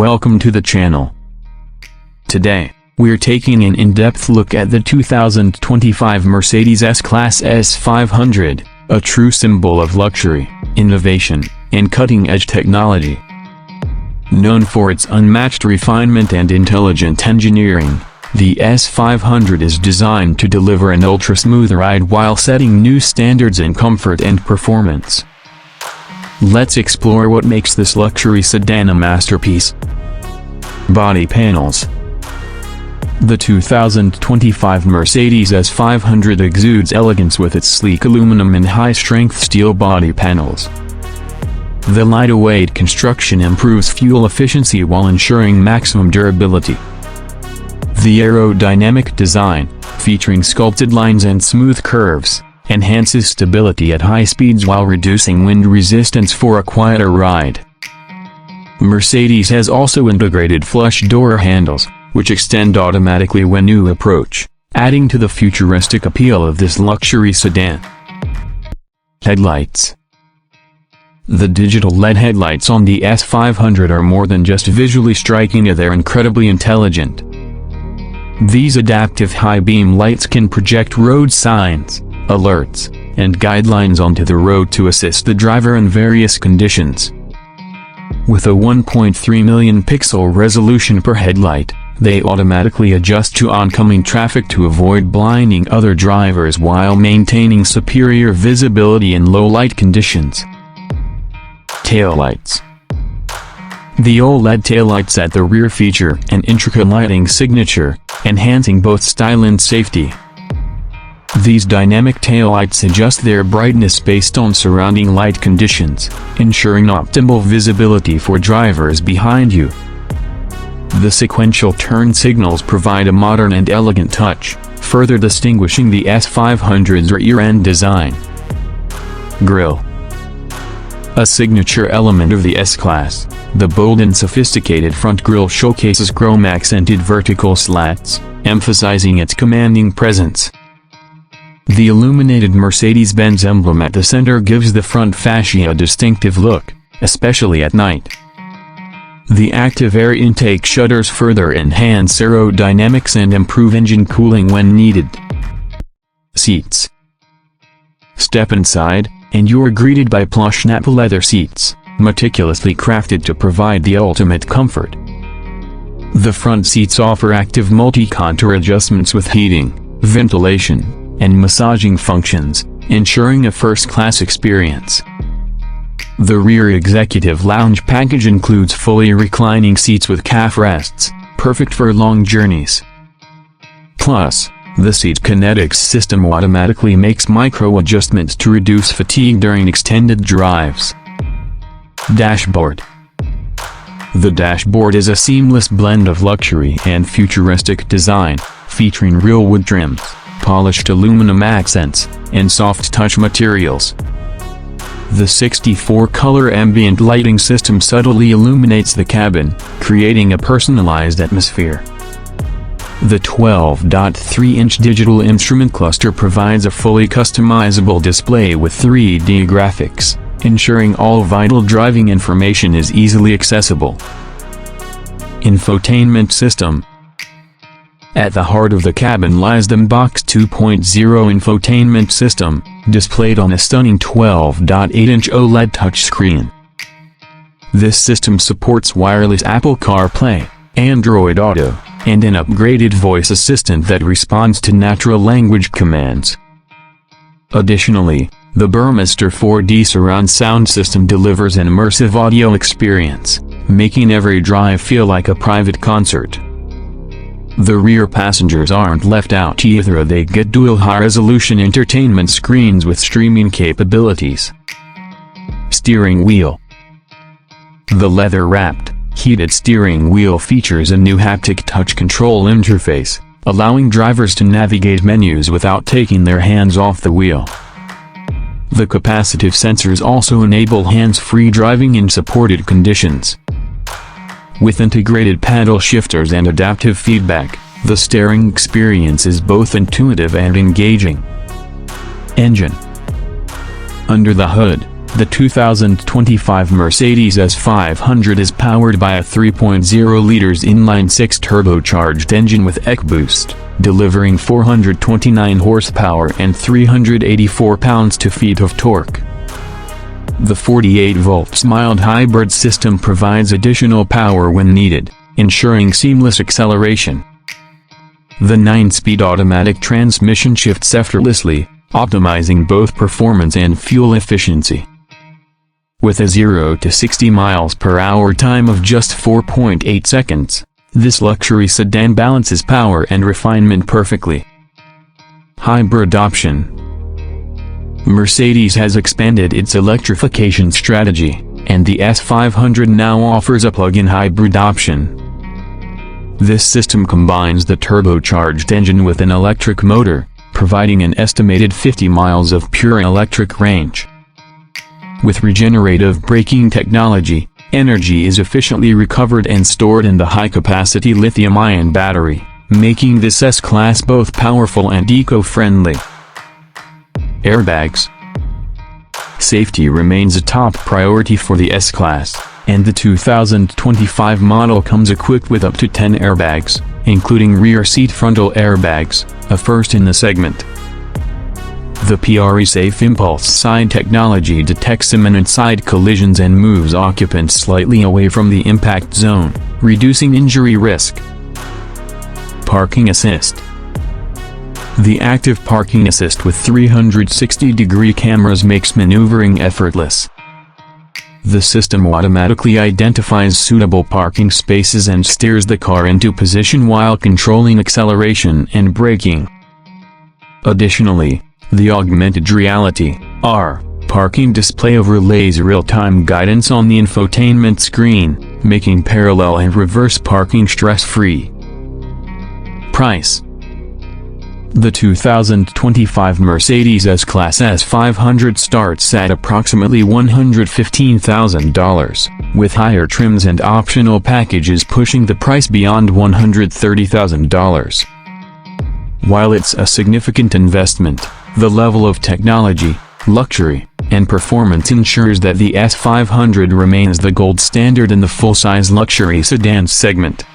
Welcome to the channel. Today, we're taking an in-depth look at the 2025 Mercedes S-Class S500, a true symbol of luxury, innovation, and cutting-edge technology. Known for its unmatched refinement and intelligent engineering, the S500 is designed to deliver an ultra-smooth ride while setting new standards in comfort and performance. Let's explore what makes this luxury sedan a masterpiece. Body panels. The 2025 Mercedes S500 exudes elegance with its sleek aluminum and high-strength steel body panels. The lightweight construction improves fuel efficiency while ensuring maximum durability. The aerodynamic design, featuring sculpted lines and smooth curves, enhances stability at high speeds while reducing wind resistance for a quieter ride. Mercedes has also integrated flush door handles, which extend automatically when you approach, adding to the futuristic appeal of this luxury sedan. Headlights. The digital LED headlights on the S500 are more than just visually striking, they're incredibly intelligent. These adaptive high-beam lights can project road signs, alerts, and guidelines onto the road to assist the driver in various conditions. With a 1.3 million pixel resolution per headlight, they automatically adjust to oncoming traffic to avoid blinding other drivers while maintaining superior visibility in low light conditions. Taillights. The OLED taillights at the rear feature an intricate lighting signature, enhancing both style and safety. These dynamic taillights adjust their brightness based on surrounding light conditions, ensuring optimal visibility for drivers behind you. The sequential turn signals provide a modern and elegant touch, further distinguishing the S500's rear-end design. Grille. A signature element of the S-Class, the bold and sophisticated front grille showcases chrome-accented vertical slats, emphasizing its commanding presence. The illuminated Mercedes-Benz emblem at the center gives the front fascia a distinctive look, especially at night. The active air intake shutters further enhance aerodynamics and improve engine cooling when needed. Seats. Step inside, and you're greeted by plush napa leather seats, meticulously crafted to provide the ultimate comfort. The front seats offer active multi-contour adjustments with heating, ventilation, and massaging functions, ensuring a first-class experience. The rear executive lounge package includes fully reclining seats with calf rests, perfect for long journeys. Plus, the Seat Kinetics system automatically makes micro-adjustments to reduce fatigue during extended drives. Dashboard. The dashboard is a seamless blend of luxury and futuristic design, featuring real wood trims, polished aluminum accents, and soft-touch materials. The 64-color ambient lighting system subtly illuminates the cabin, creating a personalized atmosphere. The 12.3-inch digital instrument cluster provides a fully customizable display with 3D graphics, ensuring all vital driving information is easily accessible. Infotainment system. At the heart of the cabin lies the MBUX 2.0 infotainment system, displayed on a stunning 12.8-inch OLED touchscreen. This system supports wireless Apple CarPlay, Android Auto, and an upgraded voice assistant that responds to natural language commands. Additionally, the Burmester 4D surround sound system delivers an immersive audio experience, making every drive feel like a private concert. The rear passengers aren't left out either, they get dual high-resolution entertainment screens with streaming capabilities. Steering wheel. The leather-wrapped, heated steering wheel features a new haptic touch control interface, allowing drivers to navigate menus without taking their hands off the wheel. The capacitive sensors also enable hands-free driving in supported conditions. With integrated paddle shifters and adaptive feedback, the steering experience is both intuitive and engaging. Engine. Under the hood, The 2025 Mercedes S500 is powered by a 3.0 liters inline-six turbocharged engine with EcoBoost, delivering 429 horsepower and 384 pounds-feet of torque. The 48-volt mild hybrid system provides additional power when needed, ensuring seamless acceleration. The 9-speed automatic transmission shifts effortlessly, optimizing both performance and fuel efficiency. With a 0 to 60 miles per hour time of just 4.8 seconds, this luxury sedan balances power and refinement perfectly. Hybrid option. Mercedes has expanded its electrification strategy, and the S500 now offers a plug-in hybrid option. This system combines the turbocharged engine with an electric motor, providing an estimated 50 miles of pure electric range. With regenerative braking technology, energy is efficiently recovered and stored in the high-capacity lithium-ion battery, making this S-Class both powerful and eco-friendly. Airbags. Safety remains a top priority for the S-Class, and the 2025 model comes equipped with up to 10 airbags, including rear seat frontal airbags, a first in the segment. The PRE-safe impulse side technology detects imminent side collisions and moves occupants slightly away from the impact zone, reducing injury risk. Parking assist. The active parking assist with 360-degree cameras makes maneuvering effortless. The system automatically identifies suitable parking spaces and steers the car into position while controlling acceleration and braking. Additionally, the augmented reality (AR) parking display overlays real-time guidance on the infotainment screen, making parallel and reverse parking stress-free. Price. The 2025 Mercedes S-Class S500 starts at approximately $115,000, with higher trims and optional packages pushing the price beyond $130,000. While it's a significant investment, the level of technology, luxury, and performance ensures that the S500 remains the gold standard in the full-size luxury sedan segment.